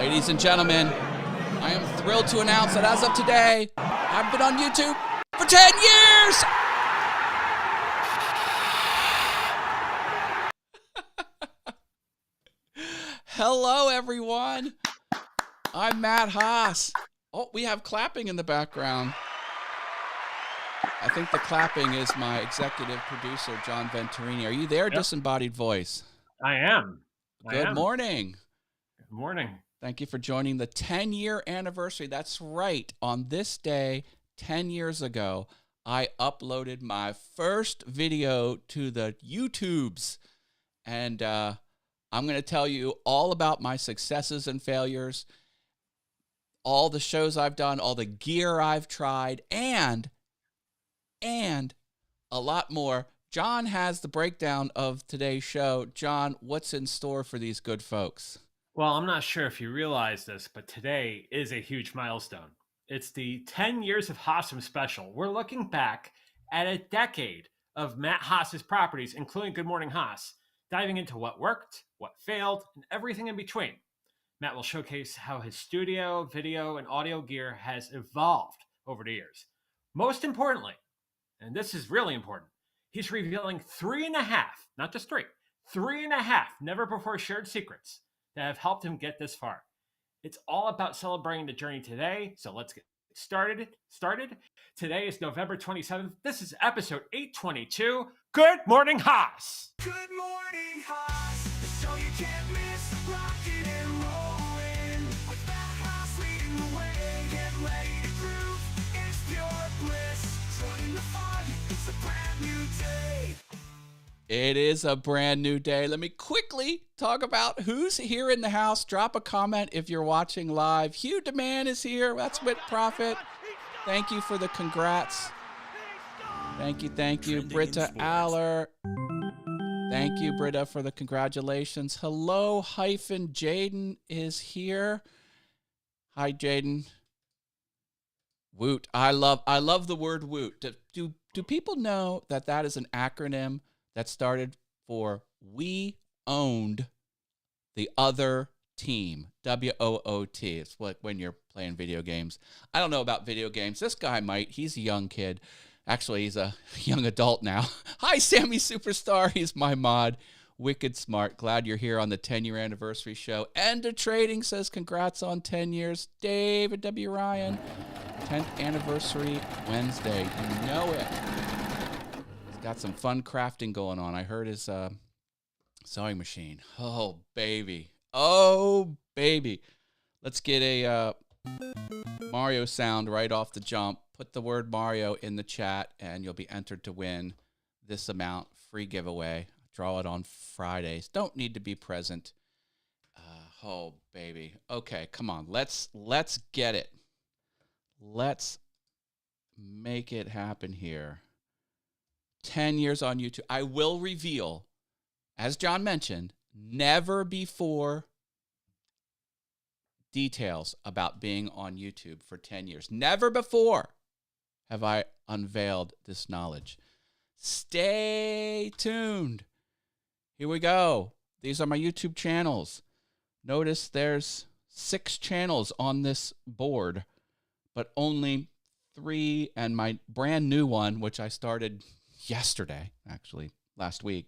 Ladies and gentlemen, I am thrilled to announce that as of today, I've been on YouTube for 10 years! Hello, everyone. I'm Matt Haas. Oh, we have clapping in the background. I think the clapping is my executive producer, John Venturini. Are you there, yep. Disembodied voice? I am. Good morning. Good morning. Thank you for joining the 10-year anniversary. That's right. On this day, 10 years ago, I uploaded my first video to the YouTubes. And I'm going to tell you all about my successes and failures, all the shows I've done, all the gear I've tried, and a lot more. John has the breakdown of today's show. John, what's in store for these good folks? Well, I'm not sure if you realize this, but today is a huge milestone. It's the 10 Years of Haas'em special. We're looking back at a decade of Matt Haas's properties, including Good Morning Haas, diving into what worked, what failed, and everything in between. Matt will showcase how his studio, video, and audio gear has evolved over the years. Most importantly, and this is really important, he's revealing 3.5, not just 3.5 never before shared secrets that have helped him get this far. It's all about celebrating the journey today, so let's get started. Today is November 27th. This is episode 822. Good Morning Haas! Good morning, Haas. The show you can't miss. Rocking and rolling. With Matt Haas leading the way. Get ready to groove. It's pure bliss. Join the fun. It's a brand new day. It is a brand new day. Let me quickly talk about who's here in the house. Drop a comment if you're watching live. Hugh DeMann is here. That's with Profit. Thank you for the congrats. Thank you. Britta Aller. Thank you, Britta, for the congratulations. Hello, Jaden is here. Hi, Jaden. Woot. I love the word woot. Do people know that that is an acronym that started for We Owned the Other Team? WOOT. It's like when you're playing video games. I don't know about video games. This guy might. He's a young kid. Actually, he's a young adult now. Hi, Sammy Superstar. He's my mod. Wicked smart. Glad you're here on the 10-year anniversary show. End of Trading says congrats on 10 years. David W. Ryan. 10th anniversary Wednesday. You know it. He's got some fun crafting going on. I heard his sewing machine. Oh, baby. Let's get a Mario sound right off the jump. Put the word Mario in the chat, and you'll be entered to win this amount. Free giveaway. Draw it on Fridays. Don't need to be present. Oh, baby. Okay, come on. Let's get it. Let's make it happen here. 10 years on YouTube. I will reveal, as John mentioned, never before details about being on YouTube for 10 years. Never before have I unveiled this knowledge. Stay tuned. Here we go. These are my YouTube channels. Notice there's 6 channels on this board, but only 3, and my brand new one, which I started yesterday, actually, last week.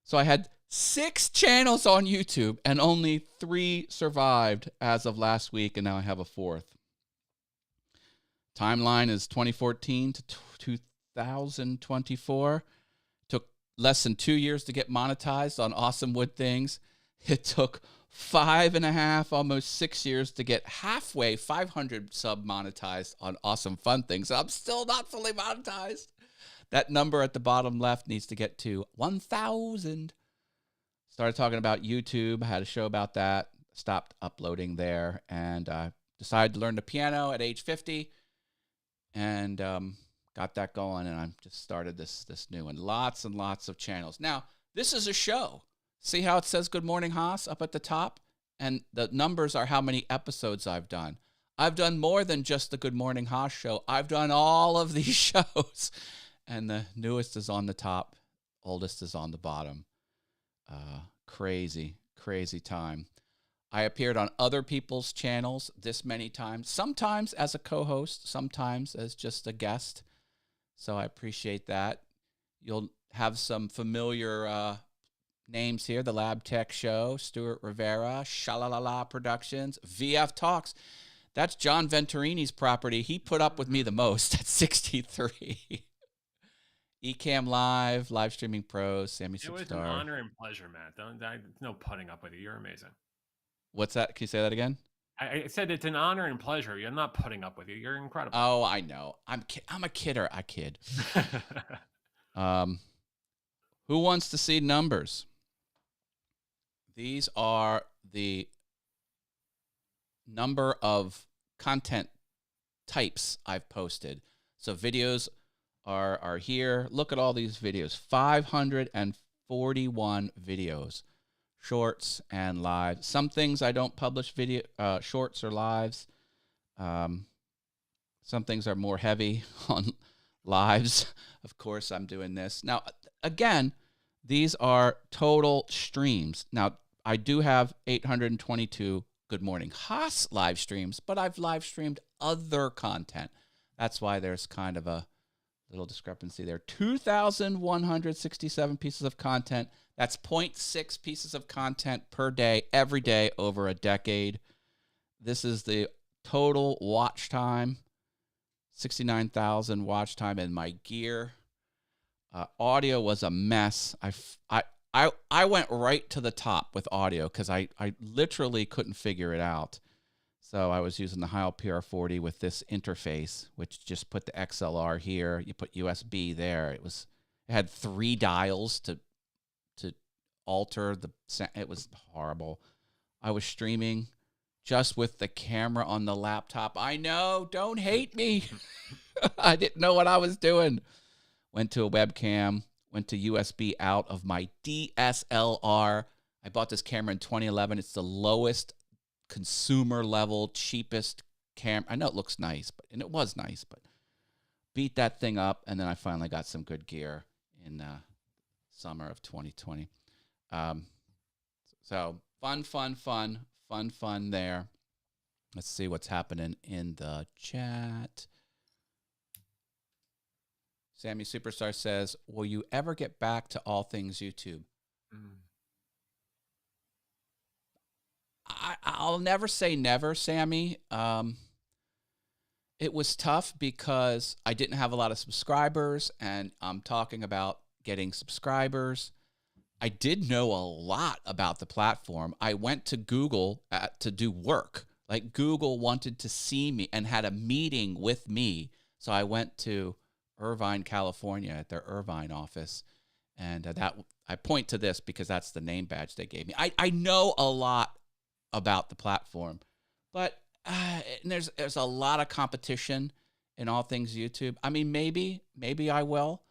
So I had 6 channels on YouTube, and only 3 survived as of last week, and now I have a 4th. Timeline is 2014 to 2024. Took less than 2 years to get monetized on Awesome Wood Things. It took 5.5, almost 6 years to get halfway 500 sub monetized on Awesome Fun Things. I'm still not fully monetized. That number at the bottom left needs to get to 1,000. Started talking about YouTube. I had a show about that. Stopped uploading there, and decided to learn the piano at age 50, and got that going. And I just started this new one. Lots and lots of channels. Now, this is a show. See how it says Good Morning Haas up at the top? And the numbers are how many episodes I've done. I've done more than just the Good Morning Haas show. I've done all of these shows. And the newest is on the top. Oldest is on the bottom. Crazy time. I appeared on other people's channels this many times, sometimes as a co-host, sometimes as just a guest. So I appreciate that. You'll have some familiar names here. The Lab Tech Show, Stuart Rivera, Shalalala Productions, VF Talks. That's John Venturini's property. He put up with me the most at 63. Ecamm Live, Live Streaming Pros, Sammy Superstar. It was an honor and pleasure, Matt. No putting up with you. You're amazing. What's that? Can you say that again? I said it's an honor and pleasure. I'm not putting up with you. You're incredible. Oh, I know. I'm a kidder. I kid. Who wants to see numbers? These are the number of content types I've posted. So videos are here. Look at all these videos. 541 videos. Shorts and lives. Some things I don't publish video shorts or lives. Some things are more heavy on lives. Of course, I'm doing this. Now, again, these are total streams. Now, I do have 822 Good Morning Haas live streams, but I've live streamed other content. That's why there's kind of a little discrepancy there. 2,167 pieces of content. That's 0.6 pieces of content per day, every day, over a decade. This is the total watch time, 69,000 watch time in my gear. Audio was a mess. I went right to the top with audio because I literally couldn't figure it out. So I was using the Heil PR40 with this interface, which just put the XLR here. You put USB there. It had 3 dials to alter the sound. It was horrible. I was streaming just with the camera on the laptop. I know, don't hate me. I didn't know what I was doing. Went to a webcam, went to USB out of my DSLR. I bought this camera in 2011. It's the lowest consumer level, cheapest camera. I know it looks nice, and it was nice, but beat that thing up, and then I finally got some good gear in summer of 2020. So fun there. Let's see what's happening in the chat. Sammy Superstar says, will you ever get back to all things YouTube? I'll never say never, Sammy. It was tough because I didn't have a lot of subscribers, and I'm talking about getting subscribers. I did know a lot about the platform. I went to Google to do work. Like, Google wanted to see me and had a meeting with me. So I went to Irvine, California, at their Irvine office. And I point to this because that's the name badge they gave me. I know a lot about the platform, but there's a lot of competition in all things YouTube. I mean, maybe I will.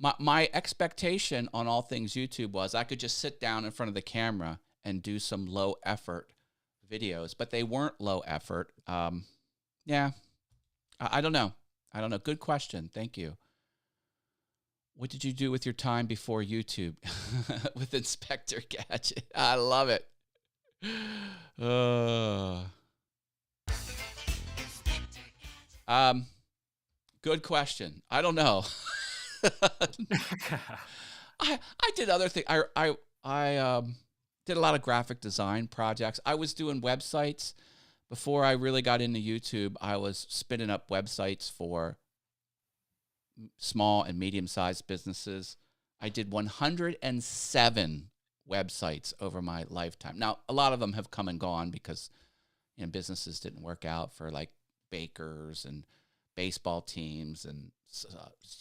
My expectation on all things YouTube was I could just sit down in front of the camera and do some low effort videos, but they weren't low effort. Yeah, I don't know. Good question. Thank you. What did you do with your time before YouTube? With Inspector Gadget. I love it. Good question. I don't know. I did other things. I did a lot of graphic design projects. I was doing websites before I really got into YouTube. I was spinning up websites for small and medium-sized businesses. I did 107 websites over my lifetime. Now, a lot of them have come and gone because businesses didn't work out for like bakers and baseball teams and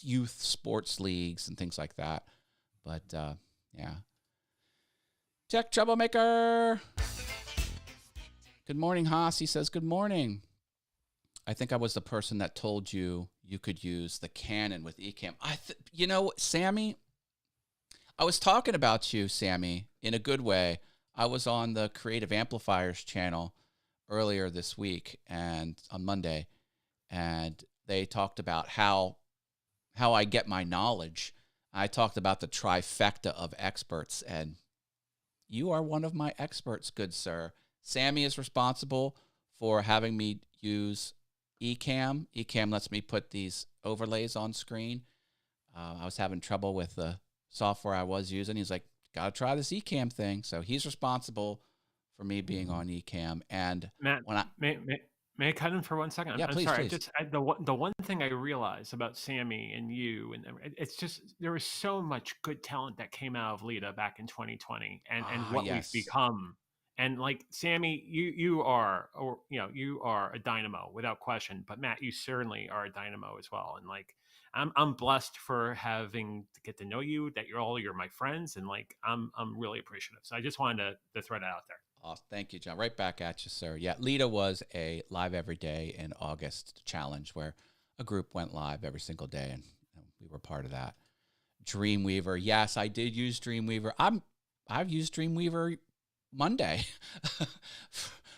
youth sports leagues and things like that. But yeah. Tech Troublemaker. Good morning, Haas. He says, good morning. I think I was the person that told you could use the Canon with Ecamm. Sammy, I was talking about you, Sammy, in a good way. I was on the Creative Amplifiers channel earlier this week and on Monday, and they talked about how I get my knowledge. I talked about the trifecta of experts, and you are one of my experts, good sir. Sammy is responsible for having me use Ecamm. Ecamm lets me put these overlays on screen. I was having trouble with the software I was using. He's like, gotta try this Ecamm thing. So he's responsible for me being on Ecamm. And Matt, when I, may I cut in for 1 second? yeah, I'm please, sorry. please. The one thing I realized about Sammy and you, and it's just there was so much good talent that came out of Lita back in 2020, and what we've Yes. become. And like Sammy, you are, or you are a dynamo without question. But Matt, you certainly are a dynamo as well. And like I'm blessed for having to get to know you. That you're my friends, and like I'm really appreciative. So I just wanted to throw that out there. Awesome. Thank you, John. Right back at you, sir. Yeah, Lita was a live every day in August challenge where a group went live every single day, and we were part of that. Dreamweaver. Yes, I did use Dreamweaver. I've used Dreamweaver Monday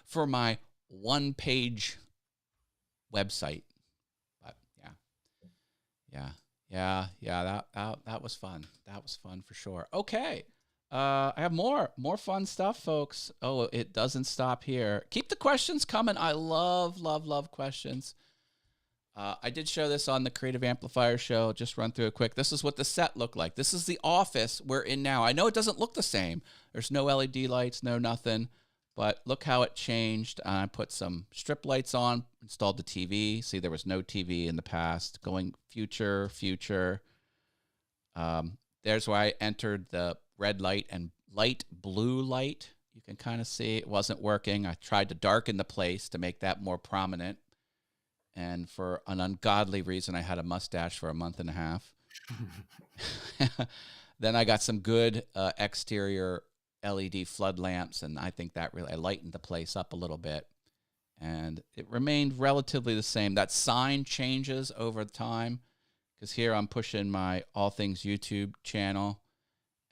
for my one-page website. But yeah. That was fun. That was fun for sure. Okay. I have more fun stuff, folks. Oh, it doesn't stop here. Keep the questions coming. I love questions. I did show this on the Creative Amplifier show. Just run through it quick. This is what the set looked like. This is the office we're in now. I know it doesn't look the same. There's no LED lights, no nothing. But look how it changed. I put some strip lights on, installed the TV. See, there was no TV in the past. Going future. There's where I entered the red light and light blue light. You can kind of see it wasn't working. I tried to darken the place to make that more prominent. And for an ungodly reason, I had a mustache for a month and a half. Then I got some good exterior LED flood lamps, and I think that really lightened the place up a little bit. And it remained relatively the same. That sign changes over time, because here I'm pushing my All Things YouTube channel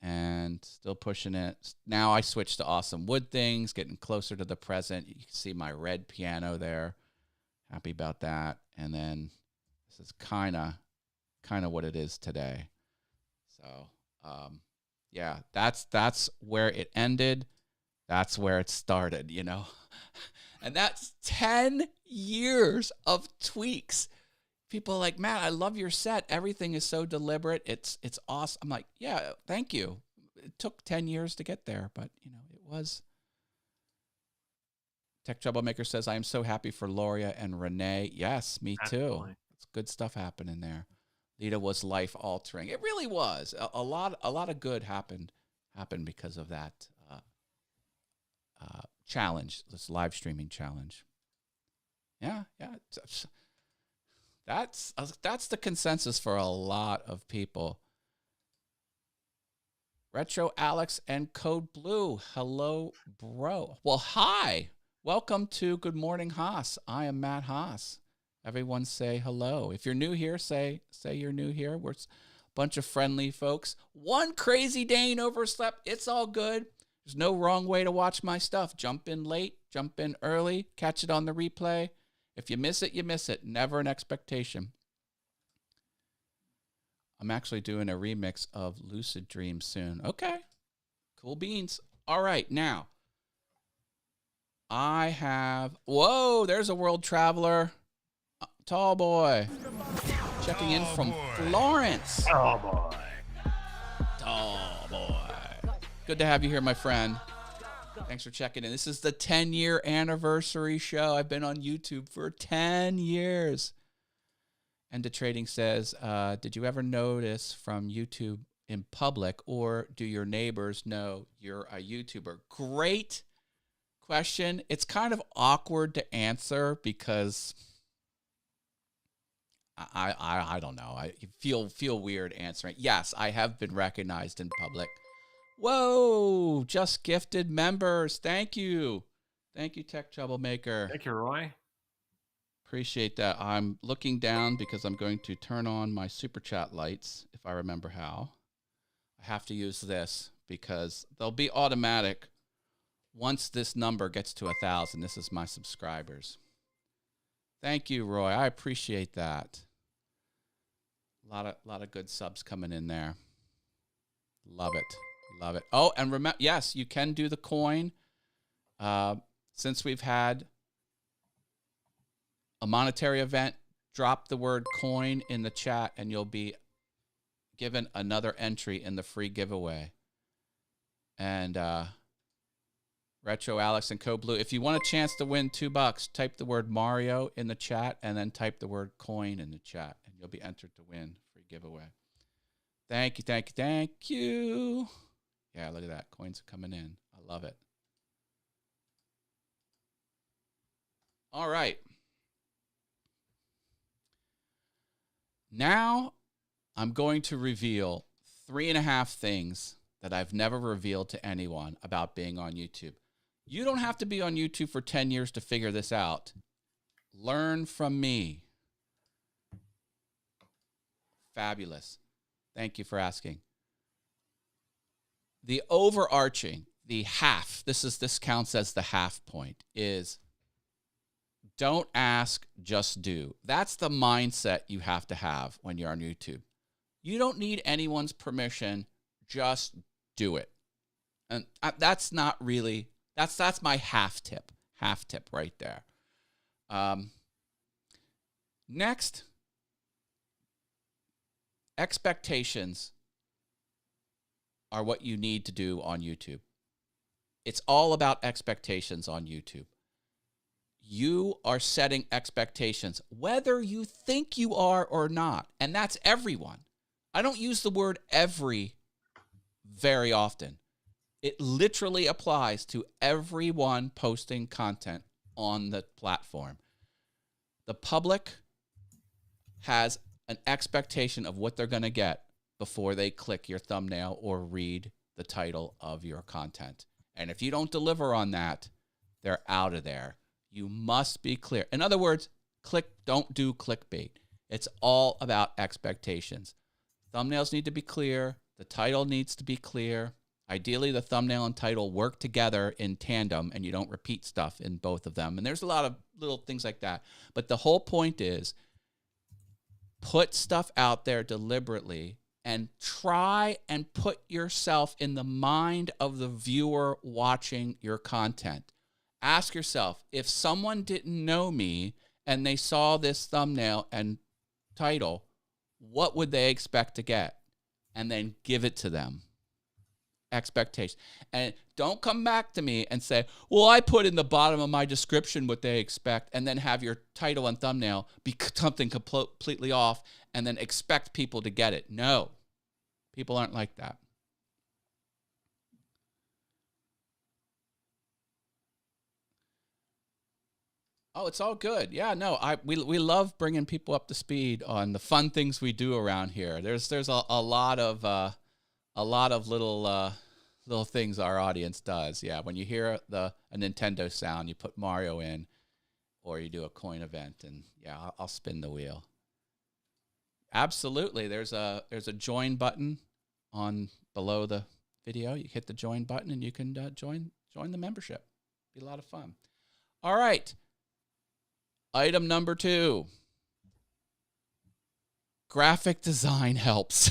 and still pushing it. Now I switched to Awesome Wood Things, getting closer to the present. You can see my red piano there. Happy about that. And then this is kind of what it is today. So, yeah, that's where it ended. That's where it started, you know. And that's 10 years of tweaks. People are like, Matt, I love your set. Everything is so deliberate. It's awesome. I'm like, yeah, thank you. It took 10 years to get there, but, you know, it was. Tech Troublemaker says, I am so happy for Loria and Renee. Yes, me too. Absolutely. It's good stuff happening there. Lita was life altering. It really was. A lot of good happened because of that challenge, this live streaming challenge. Yeah. That's the consensus for a lot of people. Retro Alex and Code Blue. Hello, bro. Well, hi. Welcome to Good Morning Haas. I am Matt Haas. Everyone say hello. If you're new here, say you're new here. We're a bunch of friendly folks. One crazy Dane overslept. It's all good. There's no wrong way to watch my stuff. Jump in late, jump in early, catch it on the replay. If you miss it, you miss it. Never an expectation. I'm actually doing a remix of Lucid Dream soon. Okay. Cool beans. All right, now. I have, whoa, there's a world traveler. Tall boy. Checking in from Florence. Oh boy. Tall boy. Good to have you here, my friend. Thanks for checking in. This is the 10-year anniversary show. I've been on YouTube for 10 years. Enda Trading says, did you ever notice from YouTube in public, or do your neighbors know you're a YouTuber? Great question. It's kind of awkward to answer because I don't know. I feel weird answering. Yes, I have been recognized in public. Whoa, just gifted members. Thank you. Thank you, Tech Troublemaker. Thank you, Roy. Appreciate that. I'm looking down because I'm going to turn on my super chat lights if I remember how. I have to use this because they'll be automatic once this number gets to 1,000. This is my subscribers. Thank you, Roy. I appreciate that. A lot of good subs coming in there. Love it. Oh, and remember, yes, you can do the coin. since we've had a monetary event, drop the word coin in the chat and you'll be given another entry in the free giveaway. And Retro Alex and Co Blue, if you want a chance to win $2, type the word Mario in the chat and then type the word coin in the chat and you'll be entered to win free giveaway. Thank you, thank you, thank you. Yeah, look at that. Coins are coming in. I love it. All right. Now I'm going to reveal 3.5 things that I've never revealed to anyone about being on YouTube. You don't have to be on YouTube for 10 years to figure this out. Learn from me. Fabulous. Thank you for asking. The overarching, the half, this counts as the half point, is don't ask, just do. That's the mindset you have to have when you're on YouTube. You don't need anyone's permission, just do it. And that's not really, that's my half tip right there. Next, expectations are what you need to do on YouTube. It's all about expectations on YouTube. You are setting expectations, whether you think you are or not. And that's everyone. I don't use the word every very often. It literally applies to everyone posting content on the platform. The public has an expectation of what they're going to get before they click your thumbnail or read the title of your content. And if you don't deliver on that, they're out of there. You must be clear. In other words, don't do clickbait. It's all about expectations. Thumbnails need to be clear. The title needs to be clear. Ideally, the thumbnail and title work together in tandem and you don't repeat stuff in both of them. And there's a lot of little things like that. But the whole point is put stuff out there deliberately and try and put yourself in the mind of the viewer watching your content. Ask yourself, if someone didn't know me and they saw this thumbnail and title, what would they expect to get? And then give it to them. Expectation. And don't come back to me and say, well, I put in the bottom of my description what they expect, and then have your title and thumbnail be something completely off and then expect people to get it. No, people aren't like that. Oh, it's all good. Yeah, no, we love bringing people up to speed on the fun things we do around here. There's a lot of little things our audience does. Yeah, when you hear a Nintendo sound, you put Mario in, or you do a coin event, and yeah, I'll spin the wheel. Absolutely, there's a join button on below the video. You hit the join button, and you can join the membership. Be a lot of fun. All right. Item number 2. Graphic design helps.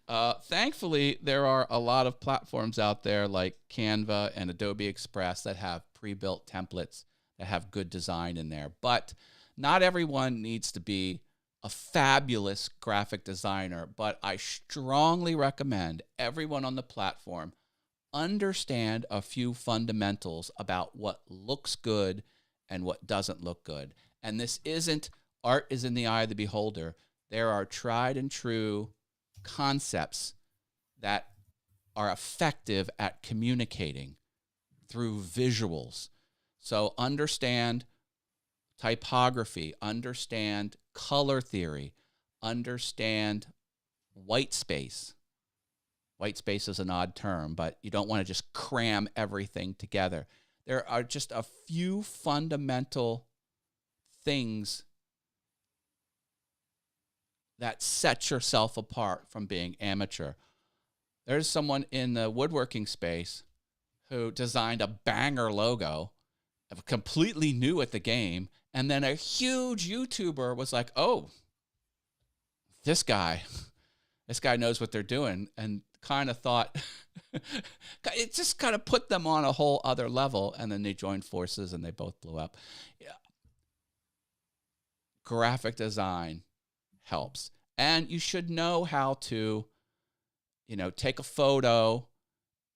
Thankfully, there are a lot of platforms out there like Canva and Adobe Express that have pre-built templates that have good design in there. But not everyone needs to be a fabulous graphic designer. But I strongly recommend everyone on the platform understand a few fundamentals about what looks good and what doesn't look good. And this isn't art is in the eye of the beholder. There are tried and true concepts that are effective at communicating through visuals. So understand typography, understand color theory, understand white space. White space is an odd term, but you don't want to just cram everything together. There are just a few fundamental things that set yourself apart from being amateur. There's someone in the woodworking space who designed a banger logo, completely new at the game, and then a huge YouTuber was like, oh, this guy knows what they're doing, and kind of thought, it just kind of put them on a whole other level, and then they joined forces and they both blew up. Yeah. Graphic design helps. And you should know how to, take a photo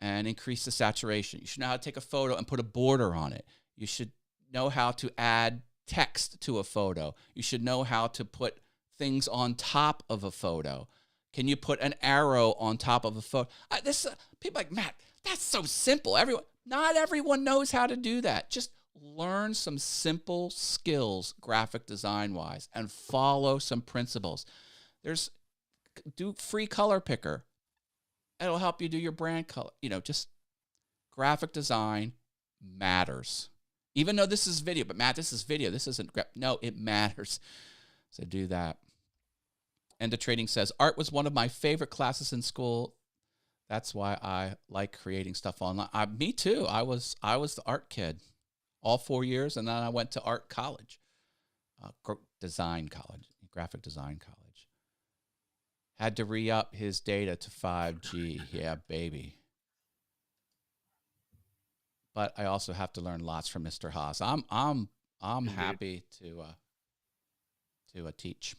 and increase the saturation. You should know how to take a photo and put a border on it. You should know how to add text to a photo. You should know how to put things on top of a photo. Can you put an arrow on top of a photo? People are like, Matt, that's so simple. Not everyone knows how to do that. Just learn some simple skills, graphic design-wise, and follow some principles. Do free color picker. It'll help you do your brand color. Just graphic design matters. Even though this is video, but Matt, this is video. This isn't. No, it matters. So do that. End of Trading says, art was one of my favorite classes in school. That's why I like creating stuff online. Me too. I was the art kid all 4 years, and then I went to art college, graphic design college. Had to re-up his data to 5G. Yeah, baby. But I also have to learn lots from Mr. Haas. I'm happy to teach.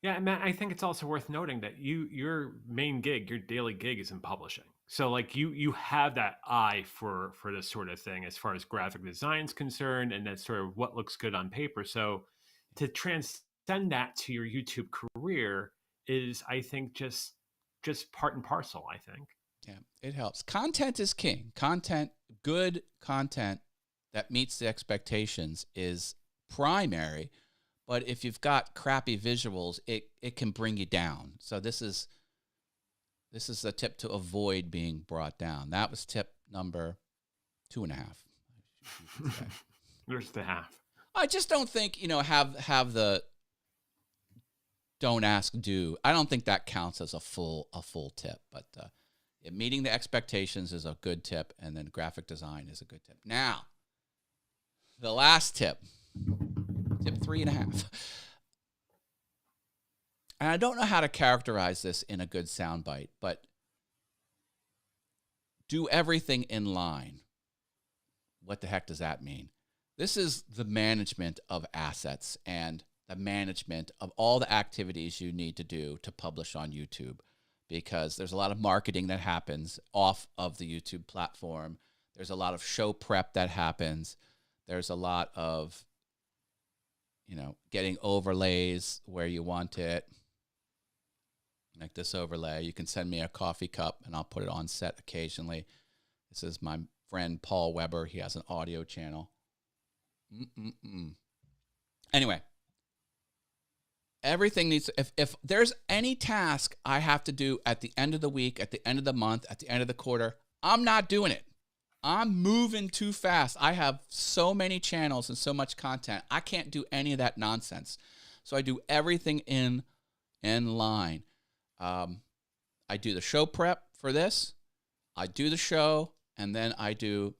Yeah, and Matt, I think it's also worth noting that your main gig, your daily gig, is in publishing. So like you have that eye for this sort of thing as far as graphic design is concerned, and that's sort of what looks good on paper. So to transcend that to your YouTube career is, I think, just part and parcel, I think. Yeah, it helps. Content is king. Good content that meets the expectations is primary. But if you've got crappy visuals, it can bring you down. So this is a tip to avoid being brought down. That was tip number 2.5. There's the half. I just don't think, have the don't ask, do. I don't think that counts as a full tip. But meeting the expectations is a good tip, and then graphic design is a good tip. Now, the last tip. Tip 3.5. And I don't know how to characterize this in a good soundbite, but do everything in line. What the heck does that mean? This is the management of assets and the management of all the activities you need to do to publish on YouTube, because there's a lot of marketing that happens off of the YouTube platform. There's a lot of show prep that happens. There's a lot of getting overlays where you want it. Like this overlay, you can send me a coffee cup and I'll put it on set occasionally. This is my friend Paul Weber. He has an audio channel. Anyway, everything needs, if there's any task I have to do at the end of the week, at the end of the month, at the end of the quarter, I'm not doing it. I'm moving too fast. I have so many channels and so much content. I can't do any of that nonsense. So I do everything in line. I do the show prep for this. I do the show, and then I do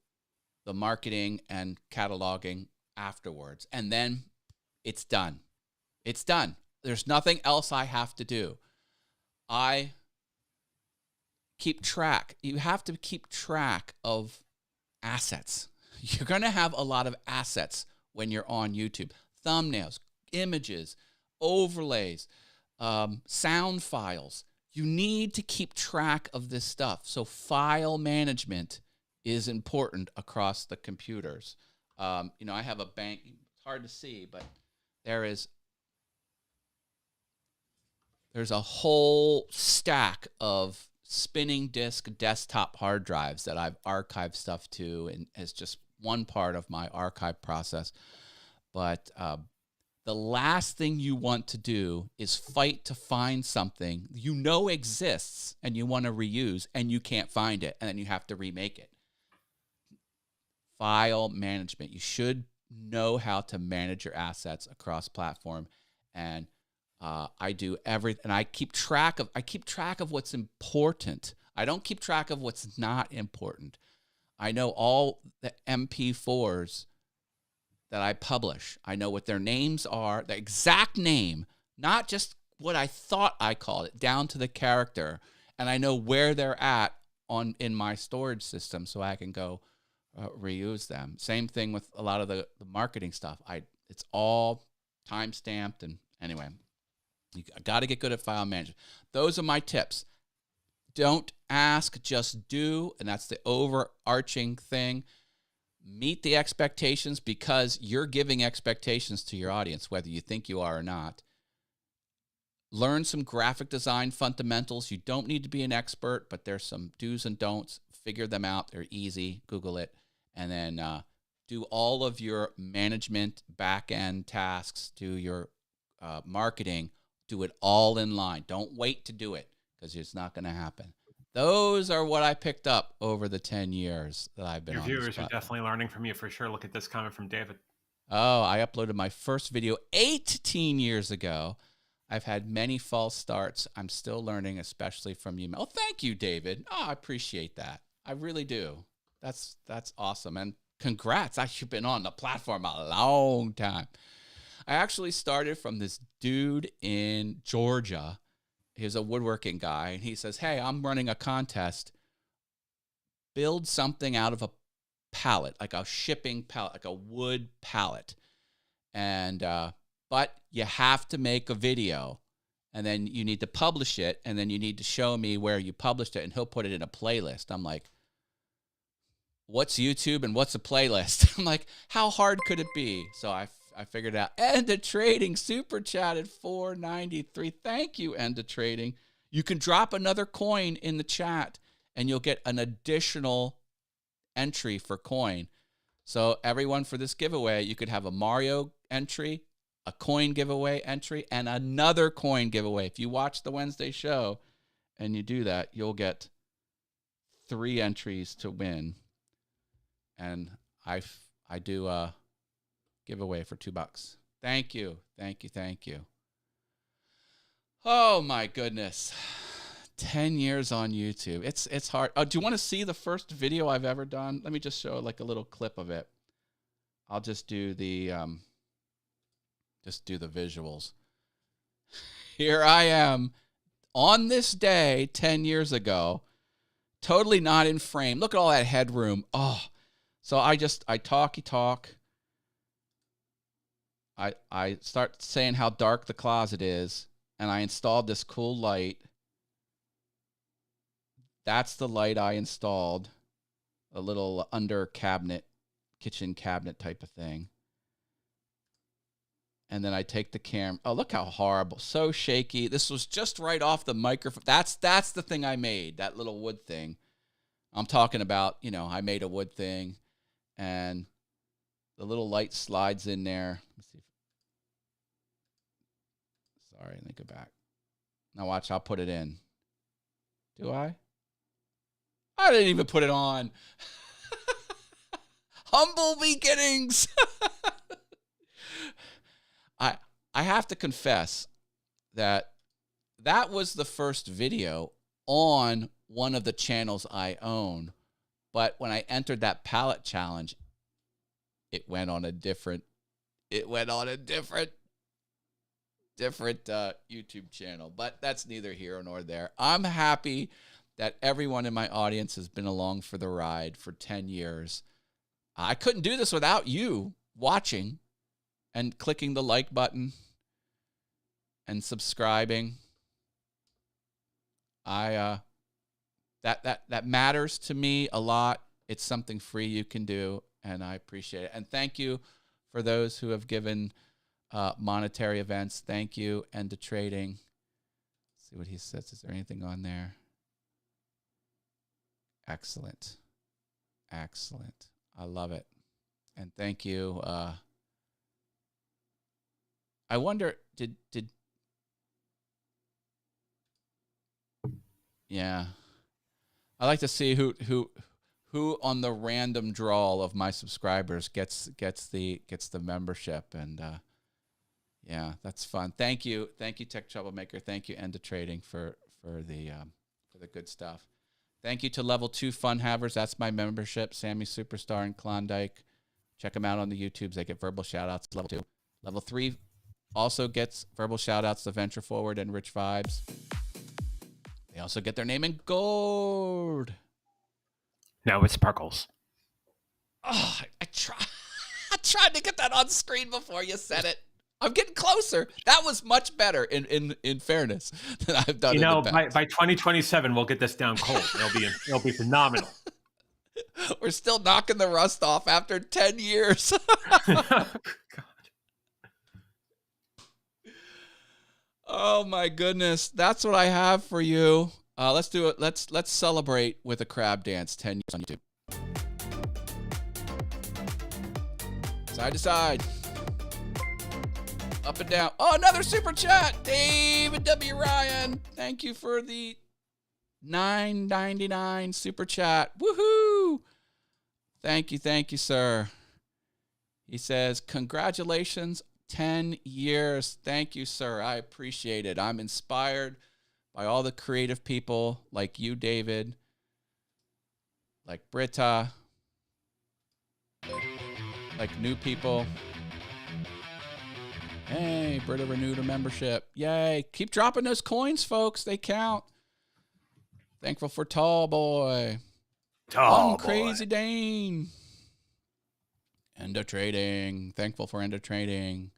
the marketing and cataloging afterwards. And then it's done. It's done. There's nothing else I have to do. I keep track. You have to keep track of assets. You're going to have a lot of assets when you're on YouTube. Thumbnails, images, overlays, sound files. You need to keep track of this stuff. So file management is important across the computers. I have a bank. It's hard to see, but there's a whole stack of spinning disk desktop hard drives that I've archived stuff to, and as just one part of my archive process. But the last thing you want to do is fight to find something exists and you want to reuse and you can't find it, and then you have to remake it. File management. You should know how to manage your assets across platform, and I do everything, and I keep track of what's important. I don't keep track of what's not important. I know all the MP4s that I publish. I know what their names are, the exact name, not just what I thought I called it, down to the character. and I know where they're at in my storage system, so I can go reuse them. Same thing with a lot of the marketing stuff. It's all time stamped, and anyway, you got to get good at file management. Those are my tips. Don't ask, just do, and that's the overarching thing. Meet the expectations, because you're giving expectations to your audience, whether you think you are or not. Learn some graphic design fundamentals. You don't need to be an expert, but there's some do's and don'ts. Figure them out. They're easy. Google it. And then do all of your management back-end tasks. Do your marketing. Do it all in line. Don't wait to do it, because it's not going to happen. Those are what I picked up over the 10 years that I've been on this Your viewers are platform. definitely learning from you for sure. Look at this comment from David. Oh, I uploaded my first video 18 years ago. I've had many false starts. I'm still learning, especially from you. Oh, thank you, David. Oh, I appreciate that. I really do. That's awesome. And congrats. You've been on the platform a long time. I actually started from this dude in Georgia. He's a woodworking guy, and he says, hey, I'm running a contest. Build something out of a pallet, like a shipping pallet, like a wood pallet. And but you have to make a video, and then you need to publish it, and then you need to show me where you published it, and he'll put it in a playlist. I'm like, what's YouTube and what's a playlist? I'm like, how hard could it be? So I figured out. End of Trading super chatted $4.93. Thank you, End of Trading. You can drop another coin in the chat, and you'll get an additional entry for coin. So everyone, for this giveaway, you could have a Mario entry, a coin giveaway entry, and another coin giveaway. If you watch the Wednesday show and you do that, you'll get 3 entries to win. And I do a giveaway for $2. Thank you. Thank you. Thank you. Oh my goodness. 10 years on YouTube. It's hard. Oh, do you want to see the first video I've ever done? Let me just show like a little clip of it. I'll just do the visuals. Here I am on this day 10 years ago, totally not in frame. Look at all that headroom. Oh, so I talk. I start saying how dark the closet is, and I installed this cool light. That's the light I installed, a little under cabinet, kitchen cabinet type of thing. And then I take the camera. Oh, look how horrible. So shaky. This was just right off the microphone. That's the thing I made, that little wood thing. I'm talking about, I made a wood thing, and the little light slides in there. Let's see. Sorry, let me go back. Now watch, I'll put it in. Do I? I didn't even put it on. Humble beginnings. I have to confess that was the first video on one of the channels I own. But when I entered that palette challenge, it went on a different YouTube channel. But that's neither here nor there. I'm happy that everyone in my audience has been along for the ride for 10 years. I couldn't do this without you watching and clicking the like button and subscribing. That matters to me a lot. It's something free you can do, and I appreciate it. And thank you for those who have given monetary events. Thank you, End of Trading. Let's see what he says. Is there anything on there? Excellent. Excellent. I love it. And thank you. I wonder, yeah. I like to see who on the random draw of my subscribers gets the membership, and yeah, that's fun. Thank you, Tech Troublemaker. Thank you, End of Trading for the good stuff. Thank you to Level 2 Fun Havers. That's my membership. Sammy Superstar and Klondike. Check them out on the YouTubes. They get verbal shout-outs. Level 2. Level 3 also gets verbal shout-outs to Venture Forward and Rich Vibes. They also get their name in gold. Now it sparkles. Oh, I tried to get that on screen before you said it. I'm getting closer. That was much better in fairness than I've done. You in know, the past. by 2027, we'll get this down cold. It'll be phenomenal. We're still knocking the rust off after 10 years. God. Oh my goodness. That's what I have for you. Let's do it. Let's celebrate with a crab dance 10 years on YouTube. Side to side. Up and down. Oh, another super chat. David W. Ryan. Thank you for the $9.99 super chat. Woohoo! Thank you, sir. He says, congratulations, 10 years. Thank you, sir. I appreciate it. I'm inspired by all the creative people like you, David, like Britta, like new people. Hey, Britta renewed her membership. Yay. Keep dropping those coins, folks. They count. Thankful for Tall Boy. Crazy Dane. Endo Trading. Thankful for Endo Trading.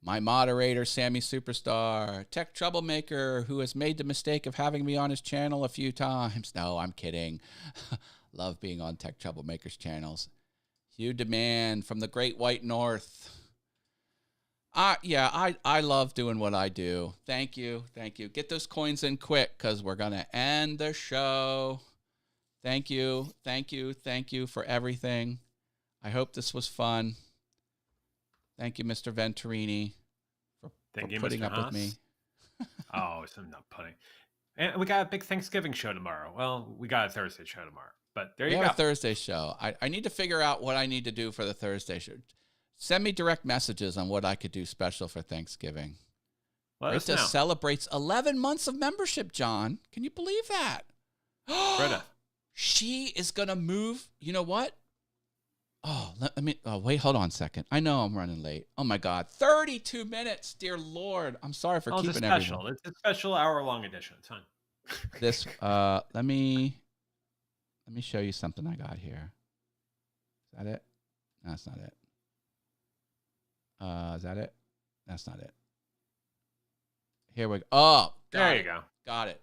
My moderator, Sammy Superstar. Tech Troublemaker, who has made the mistake of having me on his channel a few times. No, I'm kidding. Love being on Tech Troublemaker's channels. Hugh Demand from the Great White North. I love doing what I do. Thank you. Get those coins in quick because we're going to end the show. Thank you for everything. I hope this was fun. Thank you, Mr. Venturini, for putting up with me. Oh, it's not pudding. And we got a big Thanksgiving show tomorrow. Well, we got a Thursday show tomorrow, but there you go. We have a Thursday show. I need to figure out what I need to do for the Thursday show. Send me direct messages on what I could do special for Thanksgiving. Britta celebrates 11 months of membership, John. Can you believe that? Britta. She is going to move. You know what? Oh, wait, hold on a second. I know I'm running late. Oh my God. 32 minutes, dear Lord. I'm sorry for keeping everyone. It's a special hour-long edition. It's fine. This, let me show you something I got here. Is that it? No, that's not it. Is that it? That's not it. Here we go. Oh, there you go. Got it.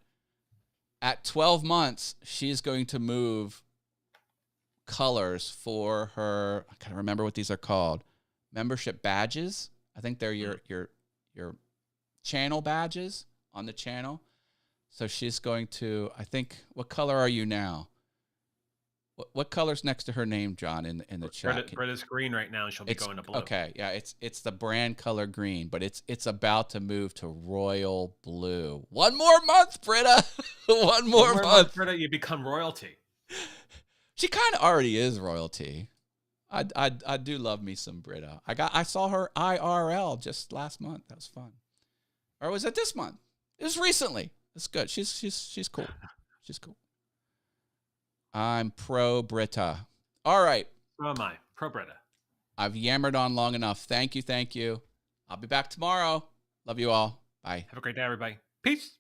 At 12 months, she's going to move colors for her. I can't remember what these are called. Membership badges. I think they're your channel badges on the channel. So she's going to, I think, what color are you now? What color's next to her name, John, in the chat? Britta's green right now, and she'll be going to blue. Okay, yeah, it's the brand color green, but it's about to move to royal blue. One more month, Britta. One more month, Britta. You become royalty. She kind of already is royalty. I do love me some Britta. I saw her IRL just last month. That was fun. Or was it this month? It was recently. It's good. She's cool. She's cool. I'm pro Britta. All right. So am I. Pro Britta. I've yammered on long enough. Thank you. I'll be back tomorrow. Love you all. Bye. Have a great day, everybody. Peace.